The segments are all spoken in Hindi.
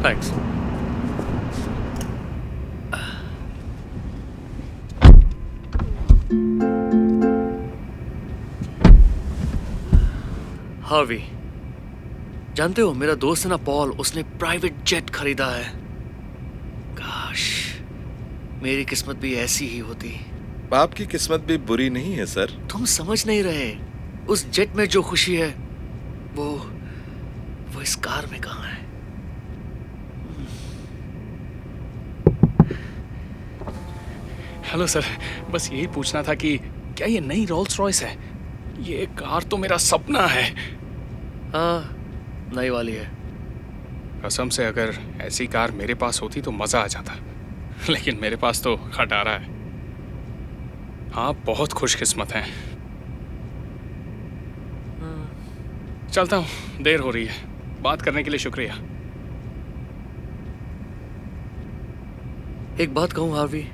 थैंक्स। हार्वी, जानते हो मेरा दोस्त है ना पॉल, उसने प्राइवेट जेट खरीदा है। काश मेरी किस्मत भी ऐसी ही होती। आपकी किस्मत भी बुरी नहीं है सर। तुम समझ नहीं रहे, उस जेट में जो खुशी है वो इस कार में कहाँ है। हेलो सर, बस यही पूछना था कि क्या ये नई रोल्स रॉयस है? ये कार तो मेरा सपना है। हाँ, नई वाली है। कसम से अगर ऐसी कार मेरे पास होती तो मज़ा आ जाता, लेकिन मेरे पास तो खटारा है। हाँ, बहुत खुशकिस्मत हैं। चलता हूँ, देर हो रही है। बात करने के लिए शुक्रिया। एक बात कहूं हार्वी,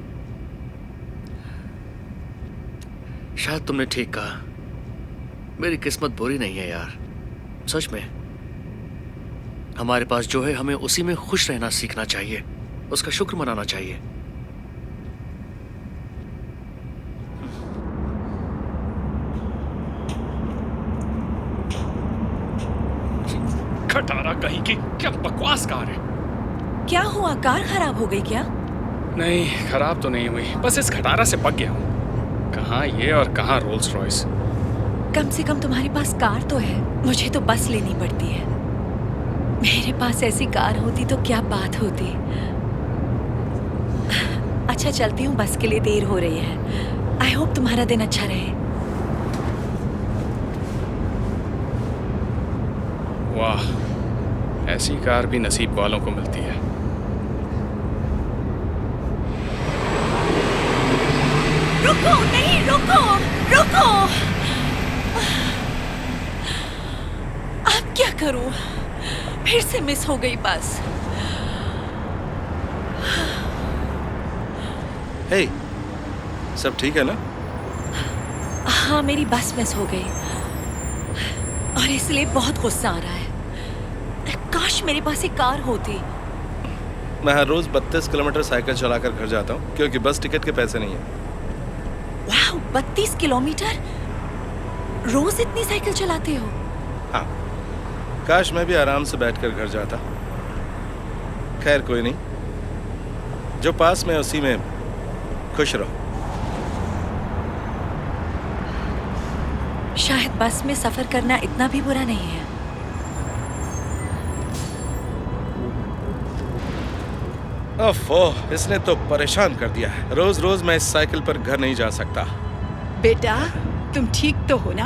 शायद तुमने ठीक कहा, मेरी किस्मत बुरी नहीं है यार। सच में हमारे पास जो है हमें उसी में खुश रहना सीखना चाहिए, उसका शुक्र मनाना चाहिए। खटारा कहीं की, क्या बकवास कार है। क्या हुआ, कार खराब हो गई क्या? नहीं, खराब तो नहीं हुई, बस इस खटारा से पक गया हूँ। कहाँ ये और कहाँ रोल्स रॉयस। कम से कम तुम्हारे पास कार तो है, मुझे तो बस लेनी पड़ती है। मेरे पास ऐसी कार होती तो क्या बात होती। अच्छा चलती हूँ, बस के लिए देर हो रही है। आई होप तुम्हारा दिन अच्छा रहे। वाह, ऐसी कार भी नसीब वालों को मिलती है। रुको, नहीं रुको, रुको। अब क्या करूं? फिर से मिस हो गई बस। हे, सब ठीक है ना? हाँ, मेरी बस मिस हो गई और इसलिए बहुत गुस्सा आ रहा है। काश मेरे पास एक कार होती। मैं हर रोज 32 किलोमीटर साइकिल चलाकर घर जाता हूँ क्योंकि बस टिकट के पैसे नहीं है। वाह, 32 किलोमीटर? रोज इतनी साइकिल चलाते हो? हाँ, काश मैं भी आराम से बैठकर घर जाता। खैर कोई नहीं, जो पास में उसी में खुश रहो। शायद बस में सफर करना इतना भी बुरा नहीं है। ओफो, इसने तो परेशान कर दिया है। रोज रोज मैं इस साइकिल पर घर नहीं जा सकता। बेटा, तुम ठीक तो हो ना?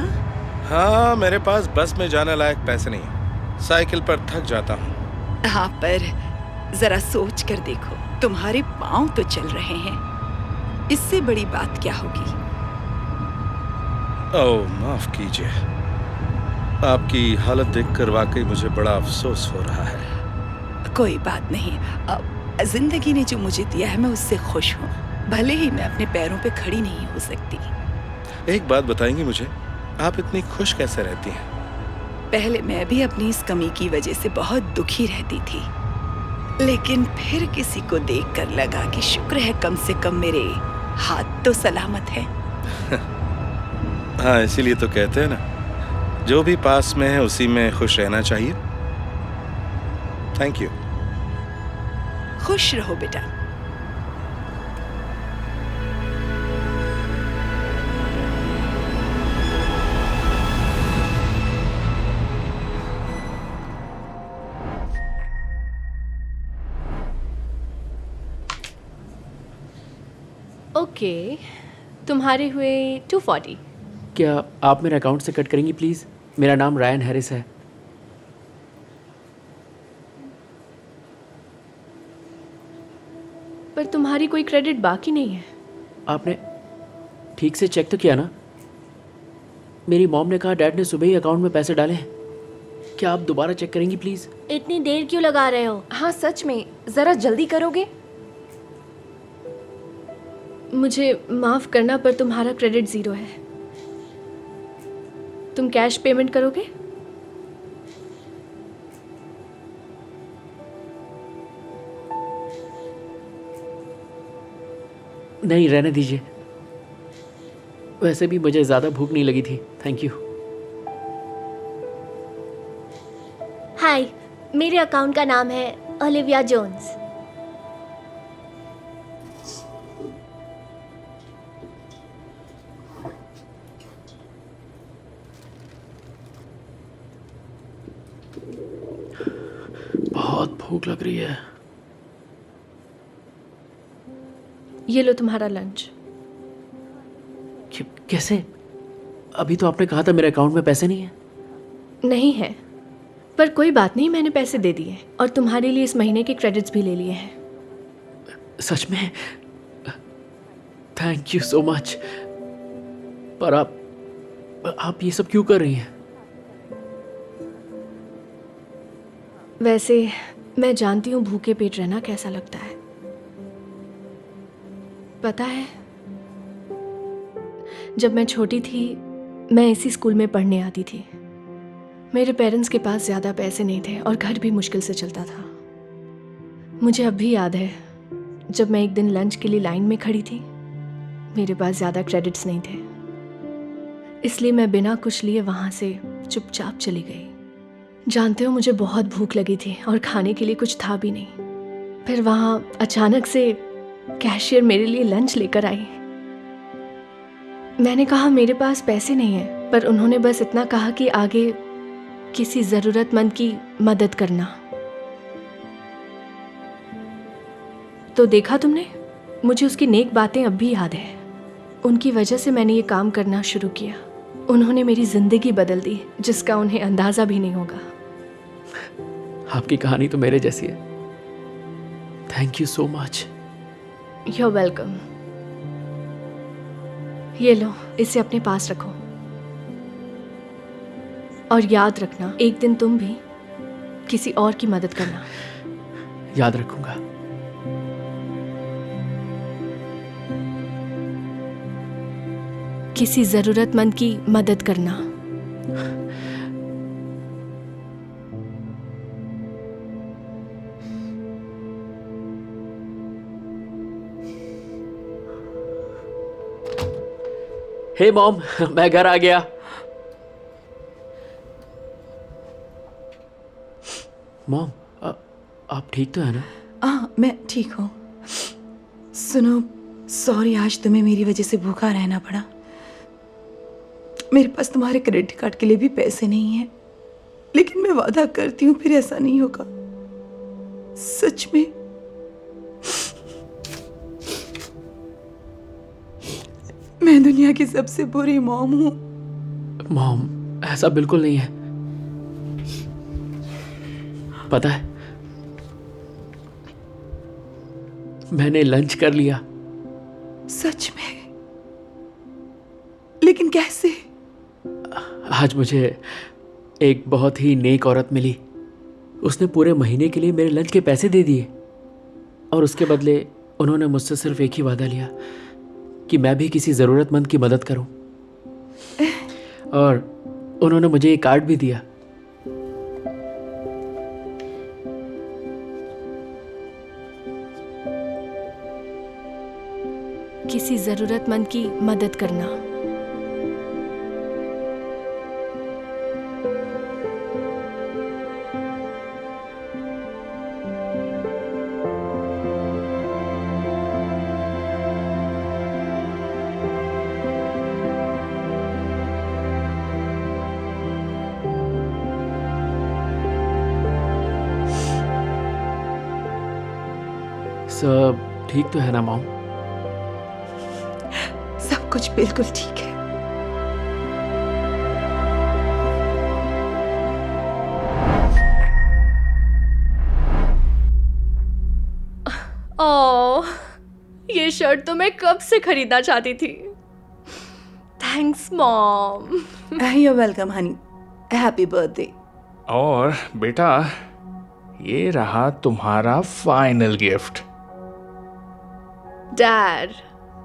हाँ, मेरे पास बस में जाने लायक पैसे नहीं है। साइकिल पर थक जाता हूँ। हाँ, पर जरा सोच कर देखो, तुम्हारे पाँव तो चल रहे हैं। इससे बड़ी बात क्या होगी? ओह, माफ कीजिए। आपकी हालत देखकर वाकई मुझे बड़ा अफसोस हो रहा है। कोई बात नहीं। जिंदगी ने जो मुझे दिया है मैं उससे खुश हूँ, भले ही मैं अपने पैरों पे खड़ी नहीं हो सकती। एक बात बताएंगी मुझे, आप इतनी खुश कैसे रहती हैं? पहले मैं भी अपनी इस कमी की वजह से बहुत दुखी रहती थी, लेकिन फिर किसी को देखकर लगा कि शुक्र है कम से कम मेरे हाथ तो सलामत है। हाँ, इसीलिए तो कहते हैं ना, जो भी पास में है उसी में खुश रहना चाहिए। Thank you. खुश रहो बेटा। ओके, तुम्हारे हुए 240। क्या आप मेरे अकाउंट से कट करेंगी प्लीज़? मेरा नाम रायन हैरिस है। पर तुम्हारी कोई क्रेडिट बाकी नहीं है। आपने ठीक से चेक तो किया ना? मेरी मॉम ने कहा डैड ने सुबह ही अकाउंट में पैसे डाले हैं। क्या आप दोबारा चेक करेंगी प्लीज़? इतनी देर क्यों लगा रहे हो? हाँ सच में, ज़रा जल्दी करोगे? मुझे माफ़ करना पर तुम्हारा क्रेडिट 0 है। तुम कैश पेमेंट करोगे? नहीं, रहने दीजिए। वैसे भी मुझे ज़्यादा भूख नहीं लगी थी। Thank you. हाय, मेरे अकाउंट का नाम है ओलिविया जोन्स। बहुत भूख लग रही है। ये लो तुम्हारा लंच। कैसे? अभी तो आपने कहा था मेरे अकाउंट में पैसे नहीं है। नहीं है, पर कोई बात नहीं, मैंने पैसे दे दिए और तुम्हारे लिए इस महीने के क्रेडिट्स भी ले लिए हैं। सच में? Thank you so much. पर आप ये सब क्यों कर रही हैं? वैसे मैं जानती हूँ भूखे पेट रहना कैसा लगता है। पता है, जब मैं छोटी थी मैं इसी स्कूल में पढ़ने आती थी। मेरे पेरेंट्स के पास ज़्यादा पैसे नहीं थे और घर भी मुश्किल से चलता था। मुझे अब भी याद है जब मैं एक दिन लंच के लिए लाइन में खड़ी थी, मेरे पास ज़्यादा क्रेडिट्स नहीं थे, इसलिए मैं बिना कुछ लिए वहाँ से चुपचाप चली गई। जानते हो, मुझे बहुत भूख लगी थी और खाने के लिए कुछ था भी नहीं। फिर वहाँ अचानक से कैशियर मेरे लिए लंच लेकर आई। मैंने कहा मेरे पास पैसे नहीं है, पर उन्होंने बस इतना कहा कि आगे किसी ज़रूरतमंद की मदद करना। तो देखा तुमने, मुझे उसकी नेक बातें अब भी याद है। उनकी वजह से मैंने ये काम करना शुरू किया। उन्होंने मेरी ज़िंदगी बदल दी, जिसका उन्हें अंदाज़ा भी नहीं होगा। आपकी कहानी तो मेरे जैसी है। Thank you so much. You are welcome. ये लो, इसे अपने पास रखो और याद रखना, एक दिन तुम भी किसी और की मदद करना। याद रखूंगा। किसी ज़रूरतमंद की मदद करना। हे मॉम, मैं घर आ गया। मॉम, आप ठीक तो है ना? हाँ, मैं ठीक हूँ। सुनो, सॉरी आज तुम्हें मेरी वजह से भूखा रहना पड़ा। मेरे पास तुम्हारे क्रेडिट कार्ड के लिए भी पैसे नहीं हैं, लेकिन मैं वादा करती हूँ फिर ऐसा नहीं होगा। सच में। मैं दुनिया की सबसे बुरी मॉम हूँ। मॉम, ऐसा बिल्कुल नहीं है। पता है, मैंने लंच कर लिया। सच में? लेकिन कैसे? आज मुझे एक बहुत ही नेक औरत मिली। उसने पूरे महीने के लिए मेरे लंच के पैसे दे दिए और उसके बदले उन्होंने मुझसे सिर्फ एक ही वादा लिया कि मैं भी किसी ज़रूरतमंद की मदद करूं। और उन्होंने मुझे एक कार्ड भी दिया। किसी ज़रूरतमंद की मदद करना। सब ठीक तो है ना मॉम? सब कुछ बिल्कुल ठीक है। ओह, ये शर्ट तो मैं कब से खरीदना चाहती थी। Thanks mom. You welcome Honey. Happy birthday. और बेटा, ये रहा तुम्हारा फाइनल गिफ्ट। डैड,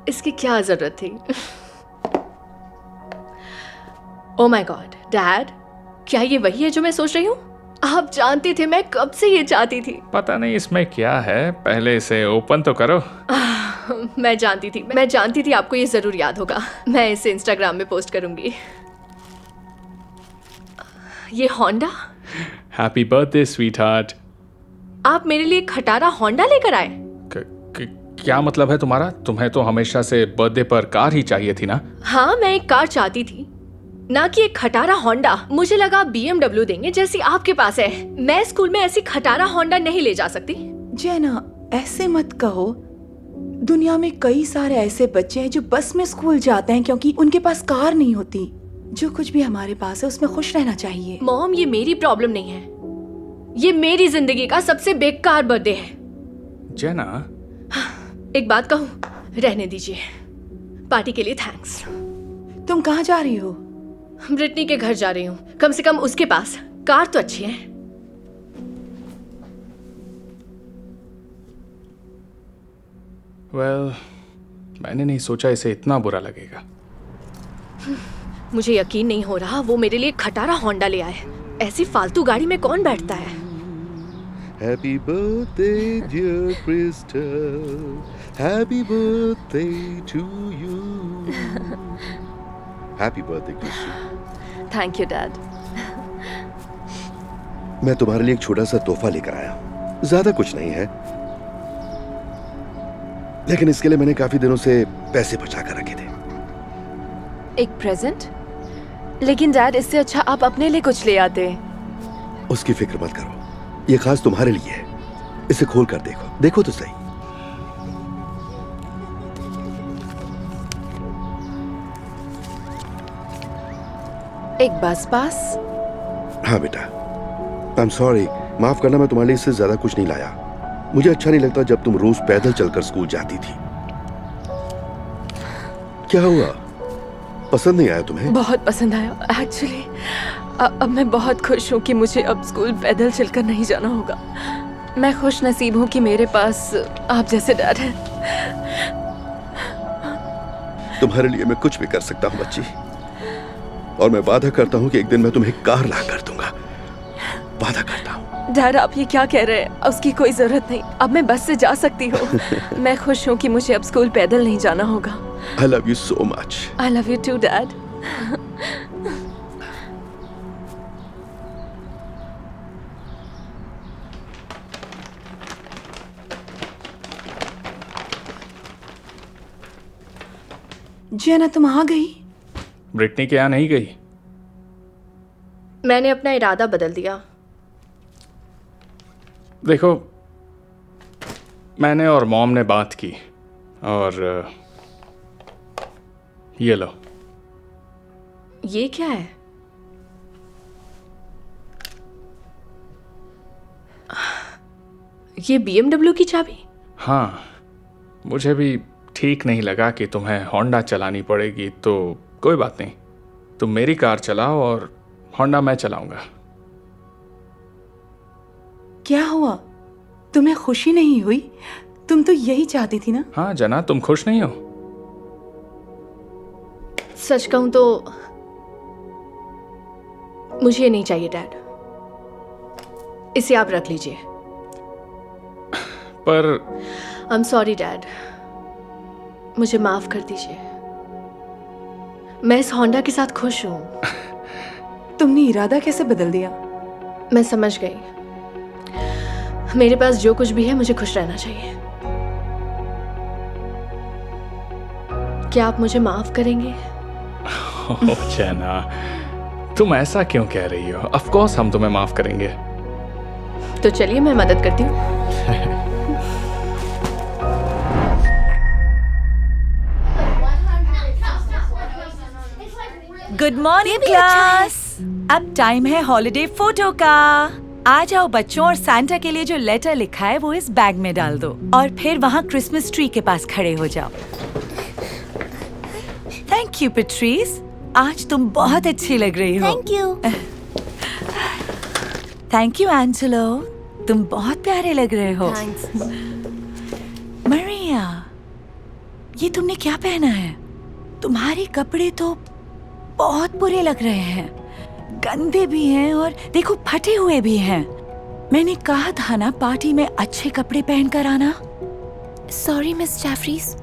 इसकी क्या जरूरत थी? ओ माय गॉड, डैड, क्या ये वही है जो मैं सोच रही हूँ? आप जानते थे मैं कब से ये चाहती थी। पता नहीं इसमें क्या है, पहले इसे ओपन तो करो। मैं जानती थी आपको ये ज़रूर याद होगा। मैं इसे इंस्टाग्राम में पोस्ट करूंगी। ये Honda? Happy birthday sweet heart. आप मेरे लिए खटारा होंडा लेकर आए? क्या मतलब है तुम्हारा? तुम्हें तो हमेशा से बर्थडे पर कार ही चाहिए थी ना? हाँ, मैं एक कार चाहती थी, ना कि एक खटारा होंडा। मुझे लगा आप BMW देंगे जैसी आपके पास है। मैं स्कूल में ऐसी खटारा होंडा नहीं ले जा सकती। जैना, ऐसे मत कहो। दुनिया में कई सारे ऐसे बच्चे हैं जो बस में स्कूल जाते हैं क्योंकि उनके पास कार नहीं होती। जो कुछ भी हमारे पास है उसमें खुश रहना चाहिए। मॉम, ये मेरी प्रॉब्लम नहीं है। ये मेरी जिंदगी का सबसे बेकार बर्थडे है। जैना, एक बात कहूँ, रहने दीजिए। पार्टी के लिए थैंक्स। तुम कहाँ जा रही हो? ब्रिटनी के घर जा रही हूँ। कम से कम उसके पास कार तो अच्छी है। मैंने नहीं सोचा इसे इतना बुरा लगेगा। मुझे यकीन नहीं हो रहा वो मेरे लिए खटारा होंडा ले आए। ऐसी फालतू गाड़ी में कौन बैठता है? Happy birthday, dear Crystal. Happy birthday to you. Happy birthday, Crystal. Thank you dad. मैं तुम्हारे लिए एक छोटा सा तोहफा लेकर आया हूं। ज्यादा कुछ नहीं है, लेकिन इसके लिए मैंने काफी दिनों से पैसे बचा कर रखे थे। एक प्रेजेंट? लेकिन डैड, इससे अच्छा आप अपने लिए कुछ ले आते। उसकी फिक्र मत करो, ये खास तुम्हारे लिए है। इसे खोल कर देखो, देखो तो सही। एक बस पास? हाँ बेटा, आई एम सॉरी, माफ करना, मैं तुम्हारे लिए इससे ज्यादा कुछ नहीं लाया। मुझे अच्छा नहीं लगता जब तुम रोज पैदल चलकर स्कूल जाती थी। क्या हुआ, पसंद नहीं आया तुम्हें? बहुत पसंद आया एक्चुअली। अब मैं बहुत खुश हूँ कि मुझे अब स्कूल पैदल चलकर नहीं जाना होगा। मैं खुश नसीब हूँ कि मेरे पास आप जैसे डैड हैं। तुम्हारे लिए मैं कुछ भी कर सकता हूँ बच्ची, और मैं वादा करता हूँ कि एक दिन मैं तुम्हें कार ला कर दूंगा। वादा करता हूँ। डैड, आप ये क्या कह रहे हैं? उसकी कोई जरूरत नहीं, अब मैं बस से जा सकती हूँ। मैं खुश हूँ कि मुझे अब स्कूल पैदल नहीं जाना होगा। I love you so much. I love you too, Dad. जैना, तुम आ गई? ब्रिटनी के यहाँ नहीं गई? मैंने अपना इरादा बदल दिया। देखो, मैंने और मॉम ने बात की और ये लो। ये क्या है? ये BMW की चाबी? हाँ, मुझे भी ठीक नहीं लगा कि तुम्हें होंडा चलानी पड़ेगी, तो कोई बात नहीं, तुम मेरी कार चलाओ और होंडा मैं चलाऊंगा। क्या हुआ, तुम्हें खुशी नहीं हुई? तुम तो यही चाहती थी ना? हाँ जना, तुम खुश नहीं हो? सच कहूं तो मुझे ये नहीं चाहिए डैड। इसे आप रख लीजिए। पर आई एम सॉरी डैड, मुझे माफ कर दीजिए। मैं इस होंडा के साथ खुश हूं। तुमने इरादा कैसे बदल दिया? मैं समझ गई। मेरे पास जो कुछ भी है, मुझे खुश रहना चाहिए। क्या आप मुझे माफ करेंगे? ओह जना, तुम ऐसा क्यों कह रही हो? ऑफ कोर्स हम तुम्हें माफ करेंगे। तो चलिए मैं मदद करती हूँ। Good morning class. अब टाइम है हॉलिडे फोटो का। आ जाओ बच्चों, और सैंटा के लिए जो लेटर लिखा है वो इस बैग में डाल दो, और फिर वहाँ क्रिसमस ट्री के पास खड़े हो जाओ। थैंक यू पेट्रीस, आज तुम बहुत अच्छी लग रही हो। Thank you. Thank you Angelo, तुम बहुत प्यारे लग रहे हो। मरिया, ये तुमने क्या पहना है? तुम्हारे कपड़े तो बहुत बुरे लग रहे हैं, गंदे भी हैं और देखो फटे हुए भी हैं। मैंने कहा था ना पार्टी में अच्छे कपड़े पहनकर आना। Sorry miss Jefferies.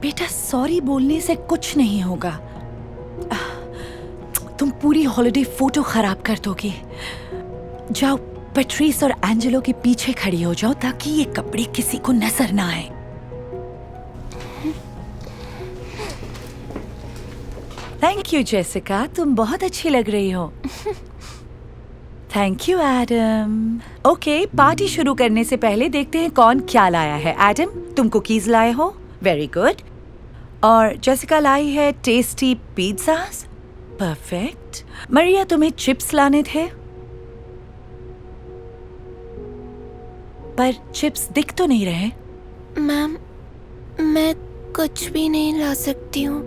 बेटा सॉरी बोलने से कुछ नहीं होगा। तुम पूरी हॉलिडे फोटो खराब कर दोगी। जाओ पैट्रिस और एंजेलो के पीछे खड़ी हो जाओ ताकि ये कपड़े किसी को नजर ना आए। थैंक यू जेसिका, तुम बहुत अच्छी लग रही हो। Thank you Adam. Okay, party शुरू करने से पहले देखते हैं कौन क्या लाया है। एडम, तुम कुकीज लाए हो, वेरी गुड। और जेसिका लाई है टेस्टी पिज़्ज़ास, परफेक्ट। मरिया, तुम्हें चिप्स लाने थे पर चिप्स दिख तो नहीं रहे। मैम, मैं कुछ भी नहीं ला सकती हूँ।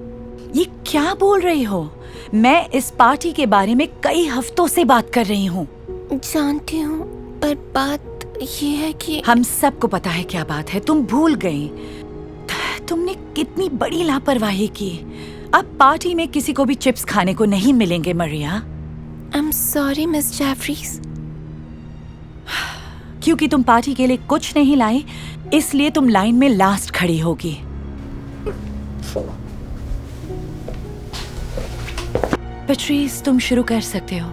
ये क्या बोल रही हो? मैं इस पार्टी के बारे में कई हफ्तों से बात कर रही हूँ। जानती हूँ, पर बात ये है कि हम सबको पता है क्या बात है। तुम भूल गई। तुमने कितनी बड़ी लापरवाही की। अब पार्टी में किसी को भी चिप्स खाने को नहीं मिलेंगे Maria. I am sorry miss Jeffries. क्योंकि तुम पार्टी के लिए कुछ नहीं लाई, इसलिए तुम लाइन में लास्ट खड़ी होगी। पैट्रिस, तुम शुरू कर सकते हो।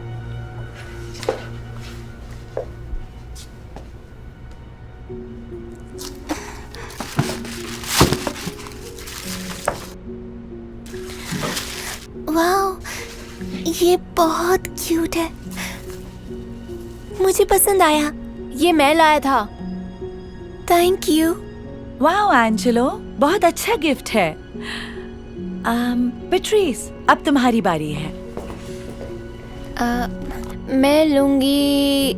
वाओ, ये बहुत क्यूट है। मुझे पसंद आया। ये मैं लाया था। Thank you. वाओ एंजेलो, बहुत अच्छा गिफ्ट है। पैट्रिस, अब तुम्हारी बारी है। मैं लूंगी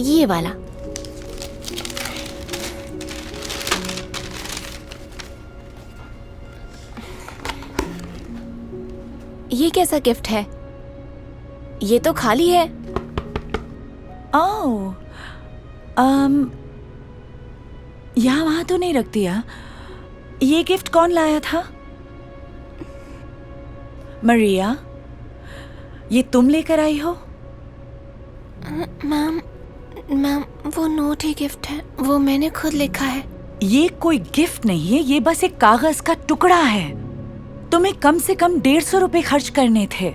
ये वाला। ये कैसा गिफ्ट है? ये तो खाली है। ओह, यहाँ वहां तो नहीं रख दिया। ये गिफ्ट कौन लाया था? मरिया, ये तुम लेकर आई हो? मैम, वो नोट ही गिफ्ट है। वो मैंने खुद लिखा है। ये कोई गिफ्ट नहीं है, ये बस एक कागज का टुकड़ा है। तुम्हें कम से कम 150 रुपए खर्च करने थे।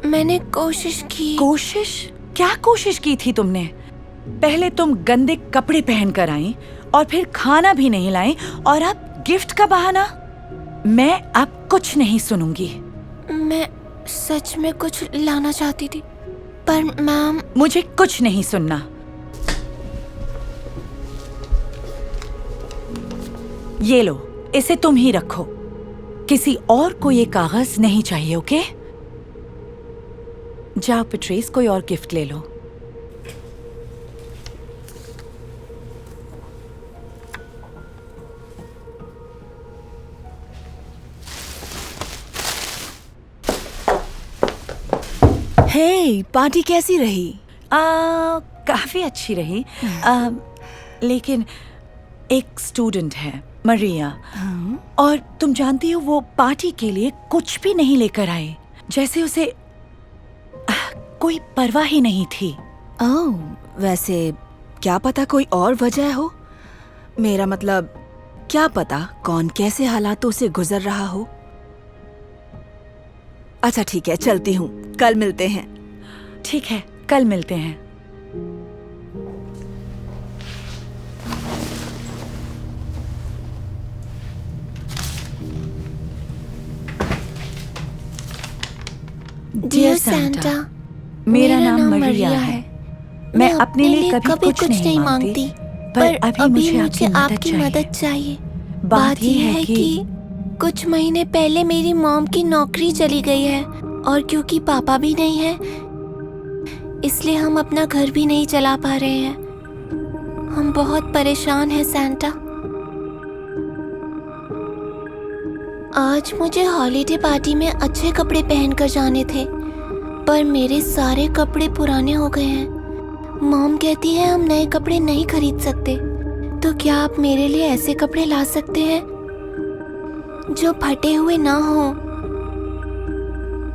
मैंने कोशिश की। कोशिश? क्या कोशिश की थी तुमने? पहले तुम गंदे कपड़े पहन कर आई और फिर खाना भी नहीं लाई, और अब गिफ्ट का बहाना। मैं अब कुछ नहीं सुनूंगी। मैं सच में कुछ लाना चाहती थी, पर मैम। मुझे कुछ नहीं सुनना। ये लो, इसे तुम ही रखो। किसी और को ये कागज नहीं चाहिए, ओके? जाओ पैट्रिस, कोई और गिफ्ट ले लो। हे, पार्टी कैसी रही? काफी अच्छी रही। लेकिन एक स्टूडेंट है, मरिया, और तुम जानती हो वो पार्टी के लिए कुछ भी नहीं लेकर आए, जैसे उसे कोई परवाह ही नहीं थी। ओह, वैसे क्या पता कोई और वजह हो। मेरा मतलब, क्या पता कौन कैसे हालातों से गुजर रहा हो। अच्छा ठीक है, चलती हूँ, कल मिलते हैं। ठीक है, कल मिलते हैं। डियर सैंटा, मेरा नाम मरिया है। मैं अपने लिए कभी कुछ नहीं मांगती, पर अभी मुझे आपकी मदद चाहिए। बात यह है कि कुछ महीने पहले मेरी मॉम की नौकरी चली गई है, और क्योंकि पापा भी नहीं है, इसलिए हम अपना घर भी नहीं चला पा रहे हैं। हम बहुत परेशान हैं सैंटा। आज मुझे हॉलीडे पार्टी में अच्छे कपड़े पहनकर जाने थे, पर मेरे सारे कपड़े पुराने हो गए हैं। मॉम कहती है हम नए कपड़े नहीं खरीद सकते, तो क्या आप मेरे लिए ऐसे कपड़े ला सकते हैं जो फटे हुए ना हो?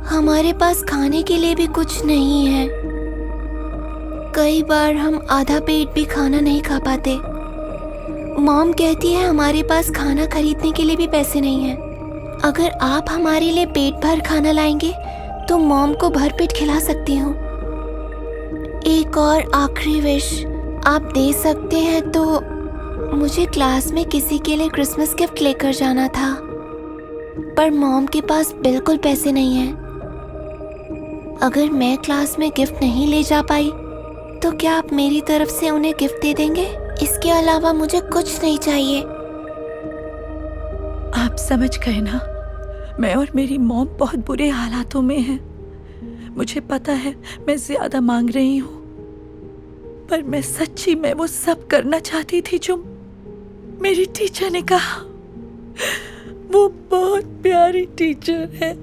हमारे पास खाने के लिए भी कुछ नहीं है। कई बार हम आधा पेट भी खाना नहीं खा पाते। मॉम कहती है हमारे पास खाना खरीदने के लिए भी पैसे नहीं हैं। अगर आप हमारे लिए पेट भर खाना लाएंगे तो मॉम को भरपेट खिला सकती हूँ। एक और आखिरी विश आप दे सकते हैं तो मुझे क्लास में किसी के लिए क्रिसमस गिफ्ट लेकर जाना था, पर मॉम के पास बिल्कुल पैसे नहीं हैं। अगर मैं क्लास में गिफ्ट नहीं ले जा पाई तो क्या आप मेरी तरफ से उन्हें गिफ्ट दे देंगे? इसके अलावा मुझे कुछ नहीं चाहिए। आप समझ गए ना, मैं और मेरी मॉम बहुत बुरे हालातों में हैं। मुझे पता है मैं ज्यादा मांग रही हूँ, पर मैं सच्ची में वो सब करना चाहती थी जो मेरी टीचर ने कहा। वो बहुत प्यारी टीचर है।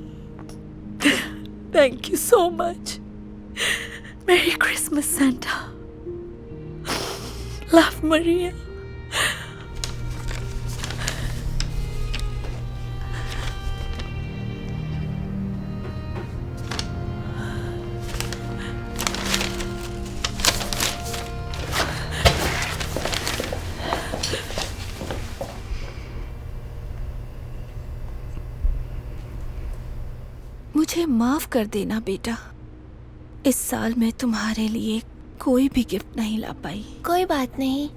Thank you so much. Merry Christmas Santa. Love Maria. मुझे माफ कर देना बेटा, इस साल मैं तुम्हारे लिए कोई भी गिफ्ट नहीं ला पाई। कोई बात नहीं।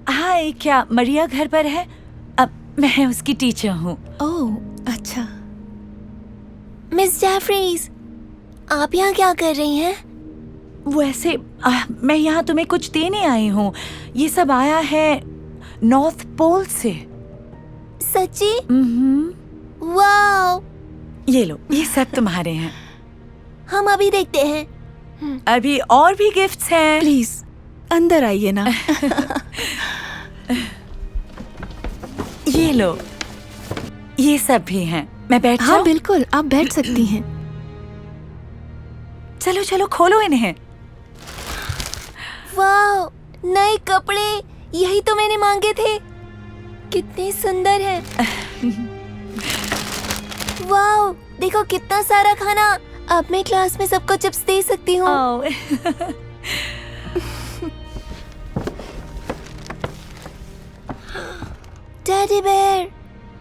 हाय, क्या मरिया घर पर है? अब मैं उसकी टीचर हूँ। ओह अच्छा। मिस जेफरीज, आप यहाँ क्या कर रही हैं? वैसे मैं यहाँ तुम्हें कुछ देने आई हूँ। ये सब आया है नॉर्थ पोल से। सच्ची? वाओ। ये लो, ये सब तुम्हारे हैं। हम अभी देखते हैं। अभी और भी गिफ्ट्स हैं। प्लीज अंदर आइए ना। ये लो, ये सब भी हैं। मैं बैठ जाऊं? हाँ बिल्कुल, आप बैठ सकती हैं। चलो चलो, खोलो इन्हें। वाओ, नए कपड़े, यही तो मैंने मांगे थे। कितने सुंदर हैं। वाओ, देखो कितना सारा खाना। अब मैं क्लास में सबको चिप्स दे सकती हूँ। टेडी बेयर,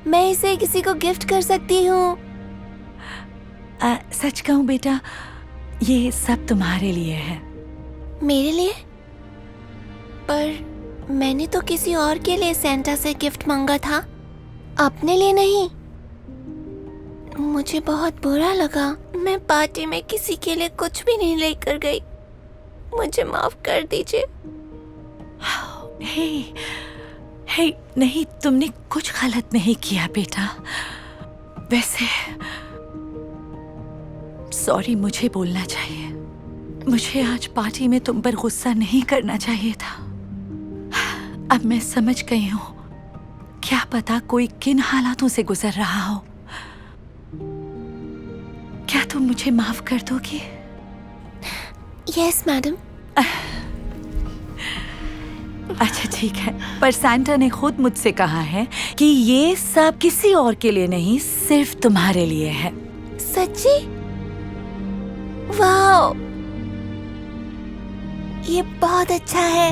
मैं इसे किसी को गिफ्ट कर सकती हूँ। सच कहूँ बेटा, ये सब तुम्हारे लिए है। मेरे लिए? पर मैंने तो किसी और के लिए सेंटा से गिफ्ट मांगा था, अपने लिए नहीं। मुझे बहुत बुरा लगा। मैं पार्टी में किसी के लिए कुछ भी नहीं लेकर गई। मुझे माफ कर दीजिए। हे, नहीं, तुमने कुछ गलत नहीं किया बेटा। वैसे सॉरी मुझे बोलना चाहिए। मुझे आज पार्टी में तुम पर गुस्सा नहीं करना चाहिए था। अब मैं समझ गई हूँ, क्या पता कोई किन हालातों से गुजर रहा हो। क्या तुम मुझे माफ कर दोगी? Yes madam. अच्छा ठीक है, पर सैंटा ने खुद मुझसे कहा है कि ये सब किसी और के लिए नहीं, सिर्फ तुम्हारे लिए है। सच्ची? वाओ, ये बहुत अच्छा है।